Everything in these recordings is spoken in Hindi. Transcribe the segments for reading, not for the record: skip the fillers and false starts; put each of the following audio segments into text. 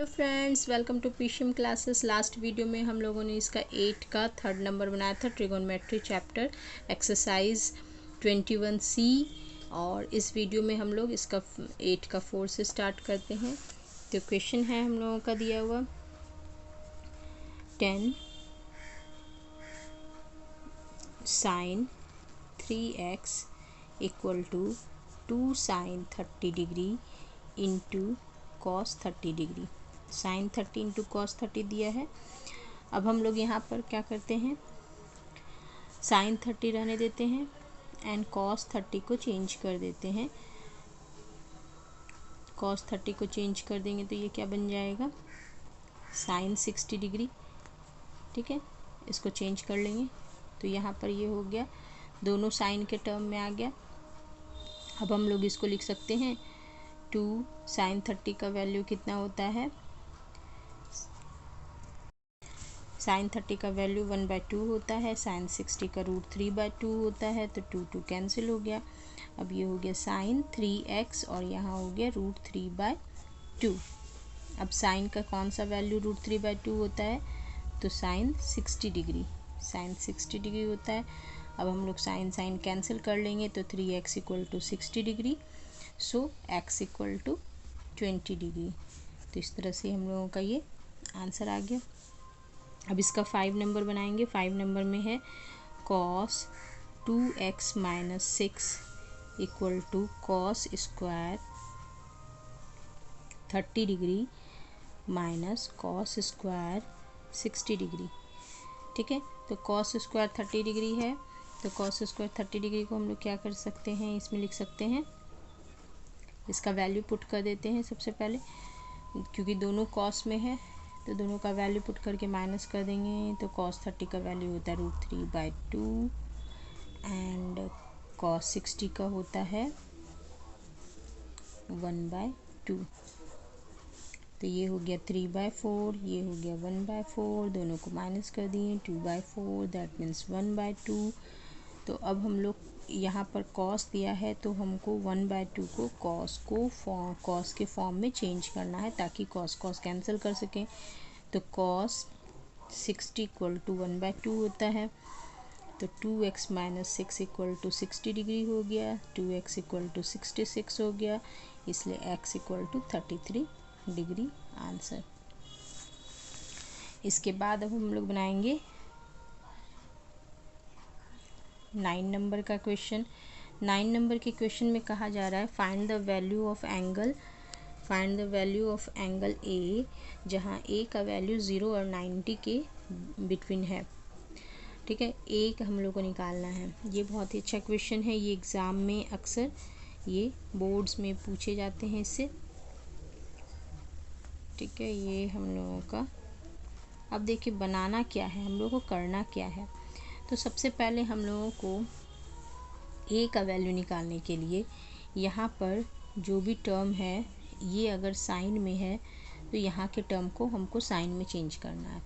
हेलो फ्रेंड्स, वेलकम टू पीशियम क्लासेस। लास्ट वीडियो में हम लोगों ने इसका 8 का थर्ड नंबर बनाया था, ट्रिगोनोमेट्री चैप्टर एक्सरसाइज 21C। और इस वीडियो में हम लोग इसका 8 का 4 से स्टार्ट करते हैं। तो क्वेश्चन है हम लोगों का दिया हुआ 10 sin 3x equal to 2 sin 30 degree into cos 30 degree. Sine 30 into cos 30 दिया है। अब हम लोग यहाँ पर क्या करते हैं, साइन 30 रहने देते हैं एंड कॉस 30 को चेंज कर देते हैं। कॉस 30 को चेंज कर देंगे तो ये क्या बन जाएगा, साइन 60 डिग्री। ठीक है, इसको चेंज कर लेंगे तो यहाँ पर ये हो गया, दोनों साइन के टर्म में आ गया। अब हम लोग इसको लिख सकते हैं 2 साइन 30 का वैल्यू कितना होता है, साइन 30 का वैल्यू 1/2 होता है, साइन 60 का √3/2 होता है, तो 2 कैंसिल हो गया। अब ये हो गया साइन 3x और यहाँ हो गया √3/2। अब साइन का कौन सा वैल्यू √3/2 होता है, तो साइन 60 डिग्री, साइन 60 डिग्री होता है। अब हम लोग साइन साइन कैंसिल कर लेंगे तो 3x equal to 60 degree, so x equal to 20 degree. तो इस तरह से हम लोगों का ये आंसर आ गया। अब इसका 5 नंबर बनाएंगे। 5 नंबर में है cos 2x - 6 equal to cos square 30 degree minus cos square 60 degree. ठीक है, तो कॉस स्क्वायर 30 डिग्री है, तो कॉस स्क्वायर 30 डिग्री को हम लोग क्या कर सकते हैं, इसमें लिख सकते हैं, इसका वैल्यू पुट कर देते हैं सबसे पहले, क्योंकि दोनों कॉस में है तो दोनों का वैल्यू पुट करके माइनस कर देंगे। तो cos 30 का वैल्यू होता है √3/2 एंड cos 60 का होता है 1/2। तो ये हो गया 3/4, ये हो गया 1/4, दोनों को माइनस कर दिए, 2/4 दैट मीन्स 1/2। तो अब हम लोग यहाँ पर cos दिया है तो हमको 1/2 को cos के फॉर्म में चेंज करना है ताकि cos कैंसिल कर सकें। तो cos 60 इक्वल टू 1/2 होता है, तो 2x - 6 इक्वल टू 60 डिग्री हो गया, 2x इक्वल टू 66 हो गया, इसलिए x equal to 33 degree answer. इसके बाद अब हम लोग बनाएंगे 9 नंबर का क्वेश्चन। 9 नंबर के क्वेश्चन में कहा जा रहा है find the value of angle A, जहाँ ए का वैल्यू 0 और 90 के बिटवीन है। ठीक है, ए का हम लोग को निकालना है। ये बहुत ही अच्छा क्वेश्चन है, ये एग्ज़ाम में अक्सर ये बोर्ड्स में पूछे जाते हैं इससे। ठीक है, ये हम लोगों का, अब देखिए बनाना क्या है, हम लोगों को करना क्या है। तो सबसे पहले हम लोगों को ए का वैल्यू निकालने के लिए यहाँ पर जो भी टर्म है, ये अगर साइन में है तो यहाँ के टर्म को हमको साइन में चेंज करना है।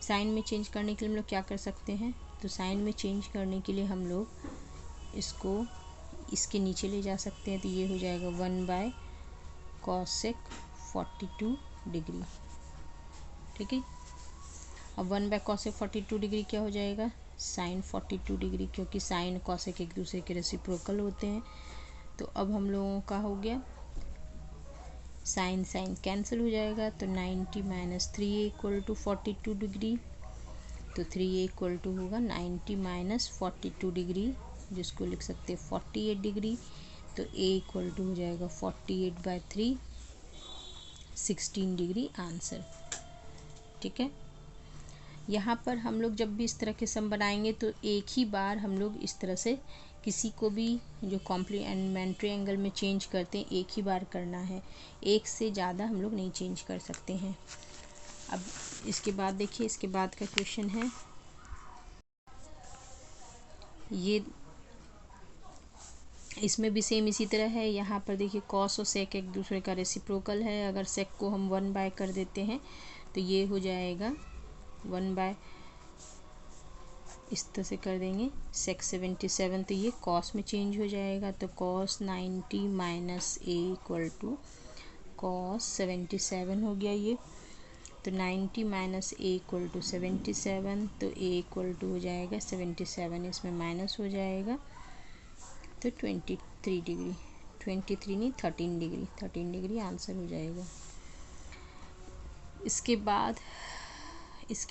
साइन में चेंज करने के लिए हम लोग क्या कर सकते हैं, तो साइन में चेंज करने के लिए हम लोग इसको इसके नीचे ले जा सकते हैं। तो ये हो जाएगा 1/cosec 42 डिग्री। ठीक है, अब 1/cosec 42 डिग्री क्या हो जाएगा, साइन 42 डिग्री, क्योंकि साइन कॉसेक एक दूसरे के रेसिप्रोकल होते हैं। तो अब हम लोगों का हो गया, साइन साइन कैंसिल हो जाएगा, तो 90 - 3a इक्वल टू 42 डिग्री, तो 3a इक्वल टू होगा 90 - 42 डिग्री, जिसको लिख सकते हैं 48 डिग्री। तो a इक्वल टू हो जाएगा 48/3, 16 डिग्री आंसर। ठीक है, यहाँ पर हम लोग जब भी इस तरह के सम बनाएंगे तो एक ही बार हम लोग इस तरह से किसी को भी जो कॉम्प्लीमेंट्री एंगल में चेंज करते हैं एक ही बार करना है, एक से ज़्यादा हम लोग नहीं चेंज कर सकते हैं। अब इसके बाद देखिए, इसके बाद का क्वेश्चन है ये, इसमें भी सेम इसी तरह है। यहाँ पर देखिए कॉस और सेक एक दूसरे का रेसिप्रोकल है। अगर सेक को हम 1/, कर देते हैं तो ये हो जाएगा 1/, इस तरह से कर देंगे sec 77, तो ये cos में चेंज हो जाएगा। तो cos 90 - a equal to cos 77 हो गया ये। तो 90 माइनस ए इक्वल टू 77, तो ए इक्वल टू हो जाएगा 77, इसमें माइनस हो जाएगा तो 23 डिग्री, 23 नहीं 13 डिग्री, 13 डिग्री आंसर हो जाएगा। इसके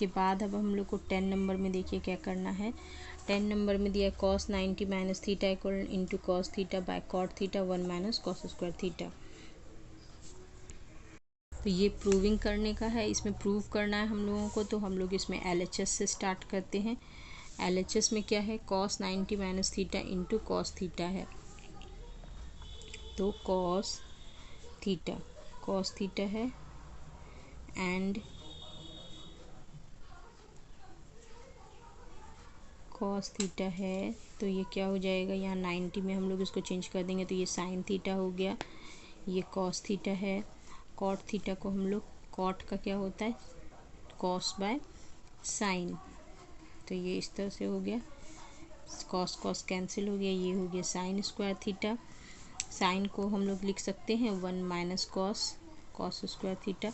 बाद अब हम लोग को 10 नंबर में देखिए क्या करना है। 10 नंबर में दिया cos 90 minus theta equal into cos theta by cot theta 1 minus cos square theta. तो ये प्रूविंग करने का है, इसमें प्रूव करना है हम लोगों को। तो हम लोग इसमें LHS से स्टार्ट करते हैं। LHS में क्या है, cos 90 minus theta into cos theta है। तो कॉस थीटा है एंड कॉस थीटा है। तो ये क्या हो जाएगा, यहाँ 90 में हम लोग इसको चेंज कर देंगे तो ये साइन थीटा हो गया। ये कॉस थीटा है। कॉट थीटा को हम लोग, कॉट का क्या होता है, कॉस बाय साइन। तो ये इस तरह से हो गया, कॉस कैंसिल हो गया, ये हो गया साइन स्क्वायर थीटा। साइन को हम लोग लिख सकते हैं 1 माइनस कॉस स्क्वायर थीटा,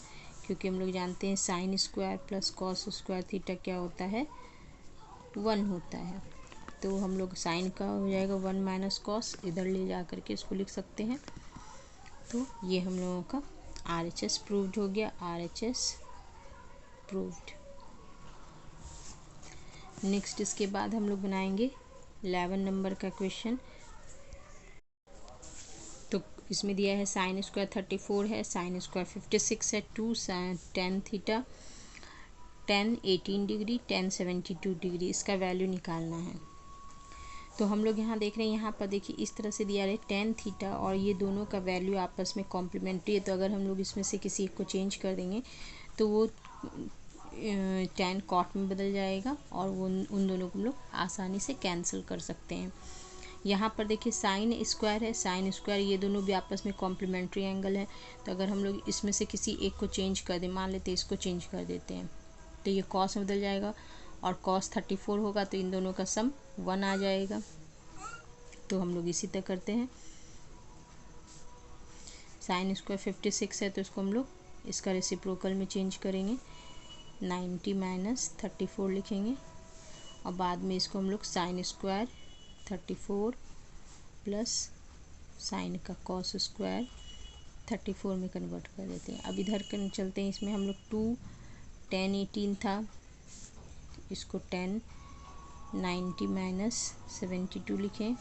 क्योंकि हम लोग जानते हैं sine square plus cos square theta क्या होता है, 1 होता है। तो हम लोग साइन का हो जाएगा 1 माइनस कॉस, इधर ले जा करके इसको लिख सकते हैं। तो ये हम लोगों का RHS प्रूव्ड हो गया, RHS प्रूव्ड। नेक्स्ट इसके बाद हम लोग बनाएंगे 11 नंबर का क्वेश्चन। तो इसमें दिया है साइन स्क्वायर 34 है, साइन स्क्वायर 56 है, 2 tan theta, tan 18 degree, tan 72 degree, इसका वैल्यू निकालना है। तो हम लोग यहाँ देख रहे हैं, यहाँ पर देखिए इस तरह से दिया है tan थीटा और ये दोनों का वैल्यू आपस में कॉम्प्लीमेंट्री है। तो अगर हम लोग इसमें से किसी एक को चेंज कर देंगे तो वो tan कॉट में बदल जाएगा और वो उन दोनों को हम लोग आसानी से कैंसिल कर सकते हैं। यहाँ पर देखिए साइन स्क्वायर है, साइन स्क्वायर, ये दोनों भी आपस में कॉम्प्लीमेंट्री एंगल है। तो अगर हम लोग इसमें से किसी एक को चेंज कर दें, मान लेते हैं इसको चेंज कर देते हैं, तो ये कॉस में बदल जाएगा और कॉस 34 होगा तो इन दोनों का सम 1 आ जाएगा। तो हम लोग इसी तरह करते हैं। साइन स्क्वायर 56 है तो इसको हम लोग इसका रेसिप्रोकल में चेंज करेंगे, 90 माइनस 34 लिखेंगे और बाद में इसको हम लोग साइन स्क्वायर 34 प्लस साइन का कॉस स्क्वायर 34 में कन्वर्ट कर देते हैं। अब इधर चलते हैं, इसमें हम लोग 2 tan 18 था, इसको tan 90 माइनस 72 लिखें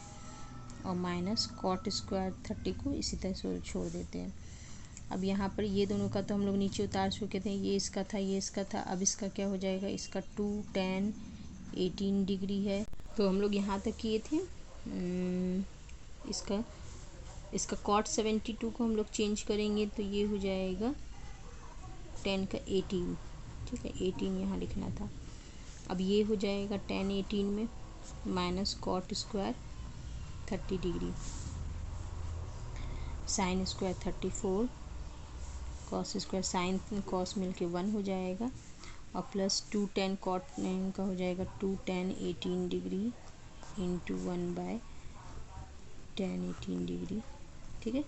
और माइनस कॉट स्क्वायर 30 को इसी तरह से छोड़ देते हैं। अब यहाँ पर ये दोनों का तो हम लोग नीचे उतार चुके थे, ये इसका था ये इसका था। अब इसका क्या हो जाएगा, इसका 2 tan 18 डिग्री है। तो हम लोग यहाँ तक किए थे। इसका कॉट 72 को हम लोग चेंज करेंगे तो ये हो जाएगा 10 का 18, ठीक है 18 यहाँ लिखना था। अब ये हो जाएगा tan 18 में minus cot square 30 degree, sine square 34, cos square sine cos मिलके 1 हो जाएगा और प्लस 2 tan कॉट का हो जाएगा 2 tan 18 degree into 1 by tan 18 degree, ठीक है।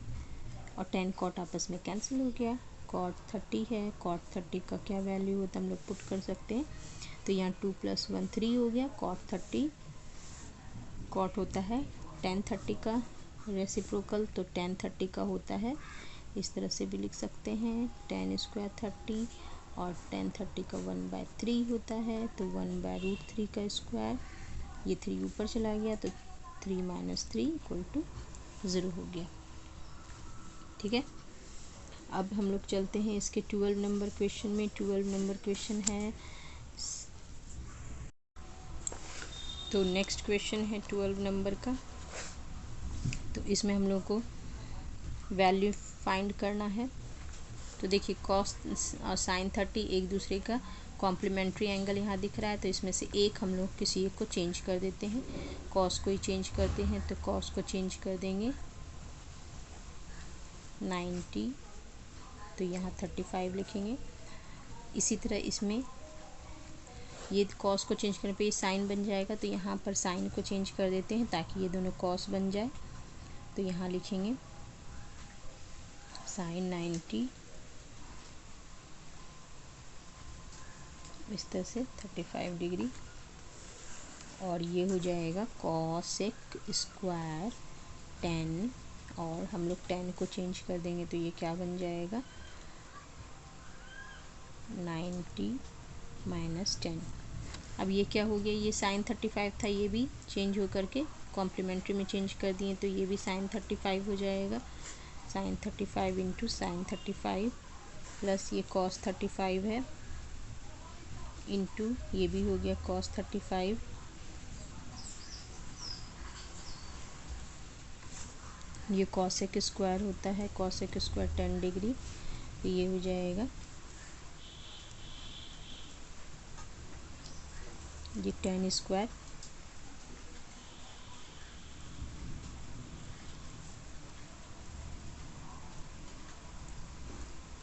और tan कॉट आपस में कैंसिल हो गया। कॉट 30 है, कॉट 30 का क्या वैल्यू होता है हम लोग पुट कर सकते हैं। तो यहाँ 2 + 1 3 हो गया। कॉट 30, कॉट होता है tan 30 का रेसिप्रोकल, तो tan 30 का होता है, इस तरह से भी लिख सकते हैं, tan स्क्वायर 30 और tan 30 का 1/3 होता है, तो 1/√3 का स्क्वायर, ये 3 ऊपर चला गया तो 3 - 3 = 0 हो गया, ठीक है। अब हम लोग चलते हैं इसके 12 नंबर क्वेश्चन में। 12 नंबर क्वेश्चन है, तो नेक्स्ट क्वेश्चन है 12 नंबर का। तो इसमें हम लोग को वैल्यू फाइंड करना है। तो देखिए कॉस और साइन 30 एक दूसरे का कॉम्प्लीमेंट्री एंगल यहाँ दिख रहा है, तो इसमें से एक हम लोग किसी एक को चेंज कर देते हैं। कॉस को ही चेंज करते हैं, तो कॉस को चेंज कर देंगे 90, तो यहाँ 35 लिखेंगे। इसी तरह इसमें ये कॉस को चेंज करने पे ये साइन बन जाएगा, तो यहाँ पर साइन को चेंज कर देते हैं ताकि ये दोनों कॉस बन जाए। तो यहाँ लिखेंगे साइन 90 इस तरह से 35 डिग्री, और ये हो जाएगा कॉसेक स्क्वायर 10, और हम लोग 10 को चेंज कर देंगे तो ये क्या बन जाएगा 90 माइनस 10। अब ये क्या हो गया, ये साइन 35 था, ये भी चेंज हो करके कॉम्प्लीमेंट्री में चेंज कर दिए तो ये भी साइन 35 हो जाएगा। साइन 35 इंटू साइन 35 प्लस ये कॉस 35 है इंटू ये भी हो गया कॉस 35, ये कॉसेक स्क्वायर होता है, कॉसेक स्क्वायर 10 डिग्री, तो ये हो जाएगा ये 10 स्क्वायर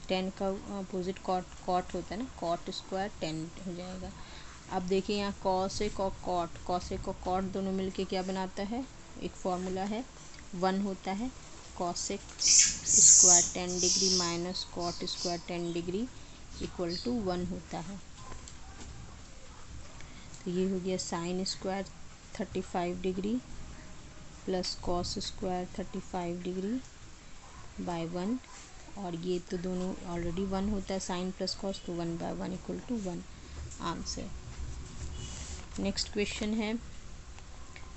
टेन का अपोजिट कॉट होता है ना, कॉट स्क्वायर 10 हो जाएगा। अब देखिए यहाँ कॉसेक और कॉट दोनों मिलके क्या बनाता है, एक फॉर्मूला है 1 होता है, cosec square 10 degree minus cot square 10 degree equal to 1 होता है। तो ये हो गया sine square 35 degree plus cos square 35 degree by 1, और ये तो दोनों ऑलरेडी 1 होता है, साइन प्लस कॉस, तो 1 by 1 equal to 1 answer. Next question है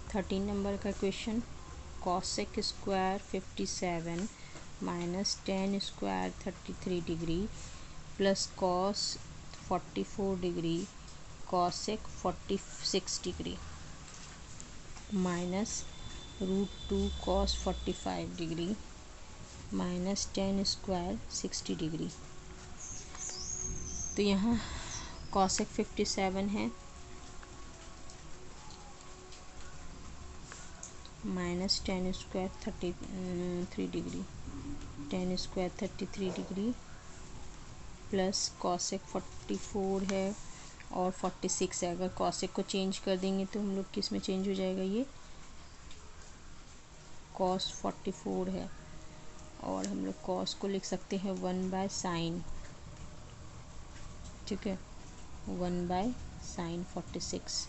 13 नंबर का क्वेश्चन, cosec square 57 minus tan square 33 degree plus cos 44 degree cosec 46 degree minus √2 cos 45 degree minus 10 square 60 degree. तो यहाँ कॉसेक 57 है minus 10 square 33 degree, 10 square 33 degree plus cosec 44 है और 46 है। अगर कॉसेक को चेंज कर देंगे तो हम लोग किस में चेंज हो जाएगा, ये कॉस 44 है, और हम लोग कॉस को लिख सकते हैं 1 बाय साइन, ठीक है 1 बाय साइन 46,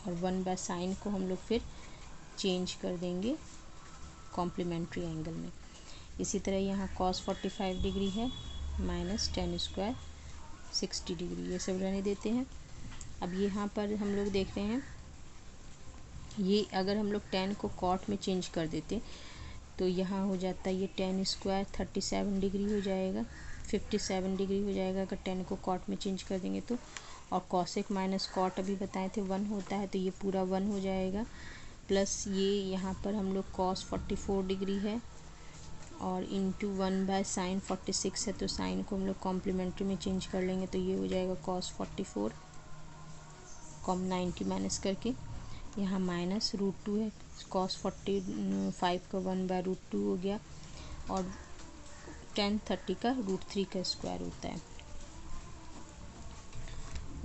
और 1 बाय साइन को हम लोग फिर चेंज कर देंगे कॉम्प्लीमेंट्री एंगल में। इसी तरह यहाँ कॉस 45 डिग्री है माइनस 10 स्क्वायर 60 डिग्री, ये सब रहने देते हैं। अब यहाँ पर हम लोग देख रहे हैं, ये अगर हम लोग 10 को कॉट में चेंज कर देते तो यहाँ हो जाता है ये 10 स्क्वायर 37 डिग्री हो जाएगा, 57 डिग्री हो जाएगा अगर 10 को कॉट में चेंज कर देंगे तो, और कॉसेक माइनस कॉट अभी बताए थे 1 होता है तो ये पूरा 1 हो जाएगा, प्लस ये यहाँ पर हम लोग कॉस 44 डिग्री है और इंटू 1 बाय साइन 46 है, तो साइन को हम लोग कॉम्प्लीमेंट्री में चेंज कर लेंगे तो ये हो जाएगा कॉस 44 कॉम 90 माइनस करके, यहाँ माइनस √2 है, कॉस 45 का 1 बाय √2 हो गया, और 10 30 का √3 का स्क्वायर होता है,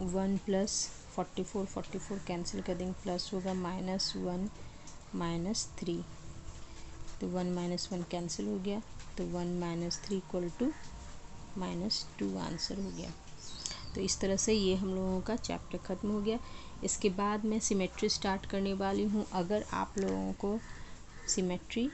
1 प्लस 44 कैंसिल कर देंगे, प्लस होगा -1 -3, तो 1 - 1 कैंसिल हो गया, तो 1 - 3 इक्वल टू -2 आंसर हो गया। तो इस तरह से ये हम लोगों का चैप्टर ख़त्म हो गया। इसके बाद मैं सिमेट्री स्टार्ट करने वाली हूँ। अगर आप लोगों को सिमेट्री